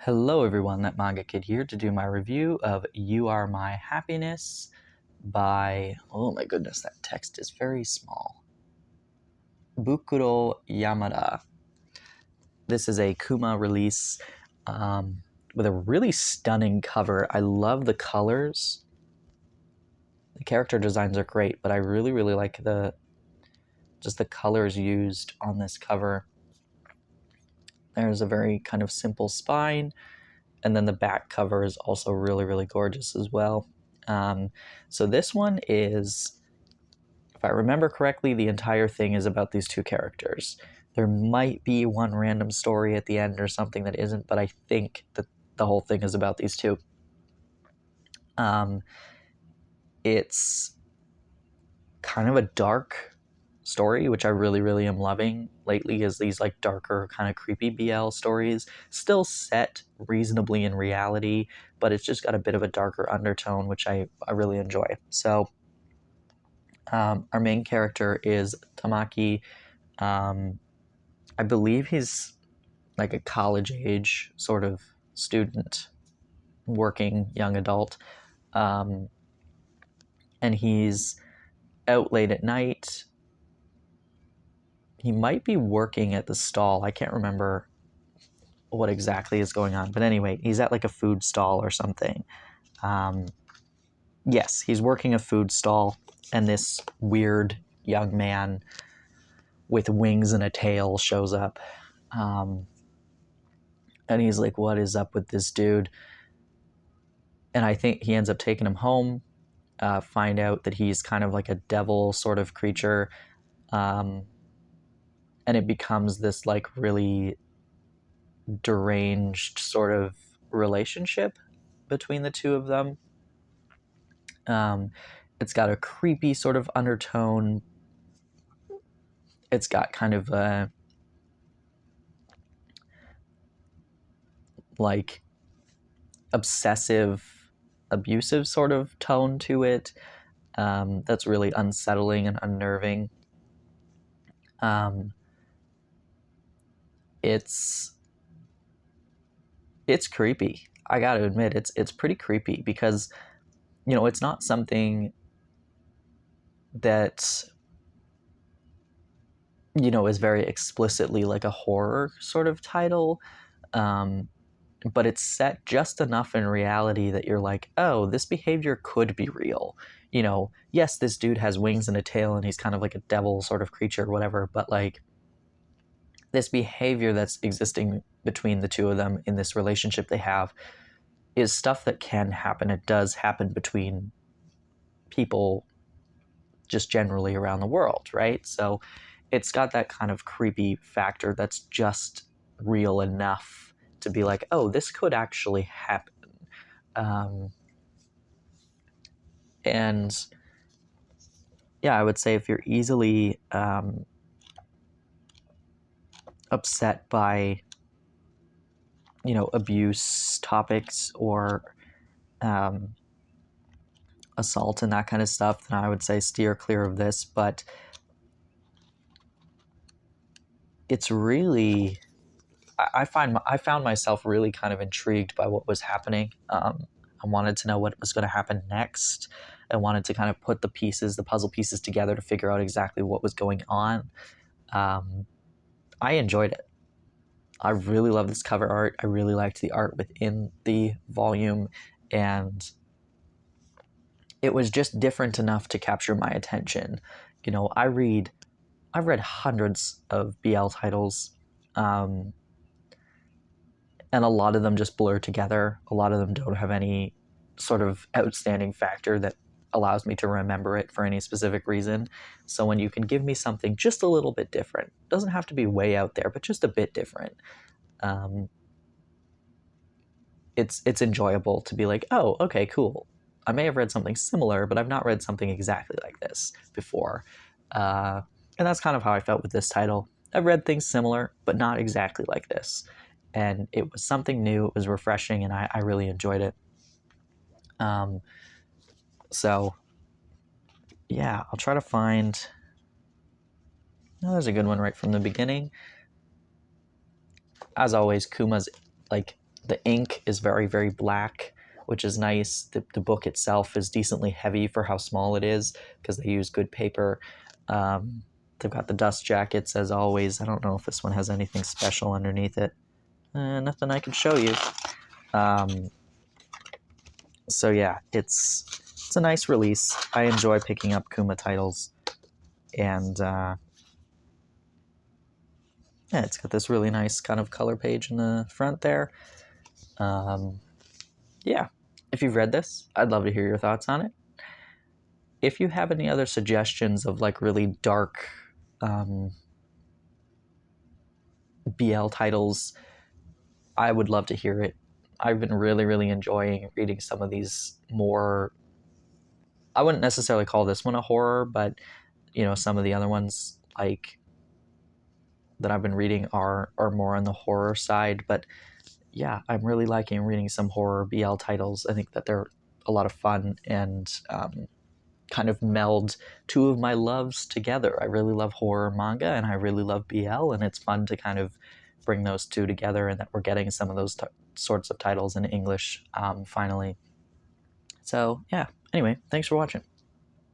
Hello everyone, that Manga Kid here to do my review of You Are My Happiness by, oh my goodness, that text is very small, Bukuro Yamada. This is a Kuma release with a really stunning cover. I love the colors. The character designs are great, but I really like the colors used on this cover. There's a very kind of simple spine, and then the back cover is also really gorgeous as well. So this one is, if I remember correctly, the entire thing is about these two characters. There might be one random story at the end or something that isn't, but I think that the whole thing is about these two. It's kind of a dark story, which I really am loving lately, is these like darker kind of creepy BL stories, still set reasonably in reality, but it's just got a bit of a darker undertone, which I really enjoy. So our main character is Tamaki. I believe he's like a college age sort of student, working young adult, and he's out late at night. He might be working at the stall. I can't remember what exactly is going on. But anyway, he's at like a food stall or something. Yes, he's working a food stall, and this weird young man with wings and a tail shows up. And he's like, what is up with this dude? And I think he ends up taking him home, find out that he's kind of like a devil sort of creature. And it becomes this like really deranged sort of relationship between the two of them. It's got a creepy sort of undertone. It's got kind of a like obsessive, abusive sort of tone to it. That's really unsettling and unnerving. It's creepy. I gotta admit, it's pretty creepy because, you know, it's not something that, you know, is very explicitly like a horror sort of title, but it's set just enough in reality that you're like, oh, this behavior could be real. You know, yes, this dude has wings and a tail and he's kind of like a devil sort of creature or whatever, but like this behavior that's existing between the two of them in this relationship they have is stuff that can happen. It does happen between people just generally around the world, right? So it's got that kind of creepy factor that's just real enough to be like, oh, this could actually happen. And yeah, I would say if you're easily upset by, you know, abuse topics or assault and that kind of stuff, then I would say steer clear of this. But it's really, I found myself really kind of intrigued by what was happening. I wanted to know what was going to happen next. I wanted to kind of put the puzzle pieces together to figure out exactly what was going on. I enjoyed it. I really love this cover art. I really liked the art within the volume, and it was just different enough to capture my attention. You know, I've read hundreds of BL titles, and a lot of them just blur together. A lot of them don't have any sort of outstanding factor that allows me to remember it for any specific reason. So when you can give me something just a little bit different, doesn't have to be way out there, but just a bit different, it's enjoyable to be like, oh, okay, cool. I may have read something similar, but I've not read something exactly like this before. And that's kind of how I felt with this title. I've read things similar, but not exactly like this. And it was something new, it was refreshing, and I really enjoyed it. So, yeah, I'll try to find... Oh, there's a good one right from the beginning. As always, Kuma's, like, The ink is very, very black, which is nice. The book itself is decently heavy for how small it is because they use good paper. They've got the dust jackets as always. I don't know if this one has anything special underneath it. Nothing I can show you. Um, so yeah, it's a nice release. I enjoy picking up Kuma titles, and yeah, it's got this really nice kind of color page in the front there. Um, yeah, if you've read this, I'd love to hear your thoughts on it. If you have any other suggestions of like really dark um, BL titles, I would love to hear it. I've been really, really enjoying reading some of these more. I wouldn't necessarily call this one a horror, but some of the other ones like that I've been reading are more on the horror side. But yeah, I'm really liking reading some horror BL titles. I think that they're a lot of fun and kind of meld two of my loves together. I really love horror manga and I really love BL, and it's fun to kind of bring those two together and that we're getting some of those sorts of titles in English finally. So, yeah, anyway, thanks for watching.